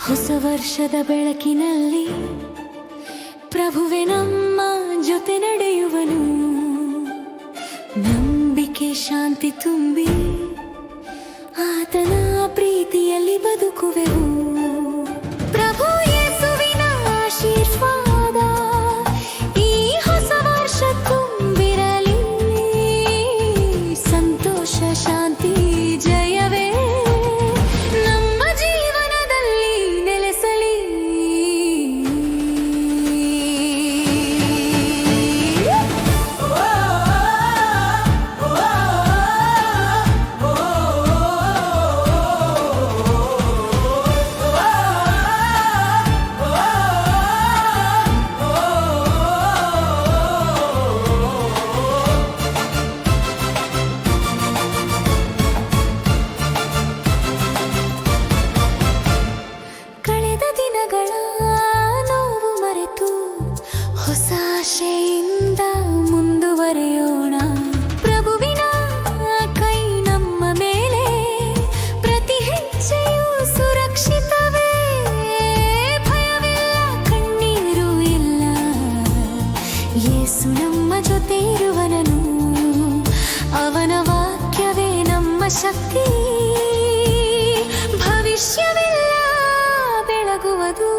ಹೊಸ ವರ್ಷದ ಬೆಳಕಿನಲ್ಲಿ ಪ್ರಭುವೆ ನಮ್ಮ ಜೊತೆ ನಡೆಯುವನು. ನಂಬಿಕೆ ಶಾಂತಿ ತುಂಬಿ ಆತನ ಪ್ರೀತಿಯಲ್ಲಿ ಬದುಕುವೆವು. ಪ್ರಭು ಯೇಸುವಿನ ಆಶೀರ್ವಾದ ಈ ಹೊಸ ವರ್ಷ ತುಂಬಿರಲಿ. ಸಂತೋಷ ಶಾಂತಿ ಜಯವೇ ನಮ್ಮ ಜೀವನದಲ್ಲಿ ನೆಲೆಸಲಿ. ಹೊಸ ಆಶೆಯಿಂದ ಮುಂದುವರೆಯೋಣ. ಪ್ರಭುವಿನ ಕೈ ನಮ್ಮ ಮೇಲೆ, ಪ್ರತಿ ಹೆಜ್ಜೆಯೂ ಸುರಕ್ಷಿತವೇ. ಭಯವಿಲ್ಲ, ಕಣ್ಣೀರು ಇಲ್ಲ, ಯೇಸು ನಮ್ಮ ಜೊತೆ ಇರುವನನು. ಅವನ ವಾಕ್ಯವೇ ನಮ್ಮ ಶಕ್ತಿ, ಭವಿಷ್ಯವೆಲ್ಲ ಬೆಳಗುವುದು.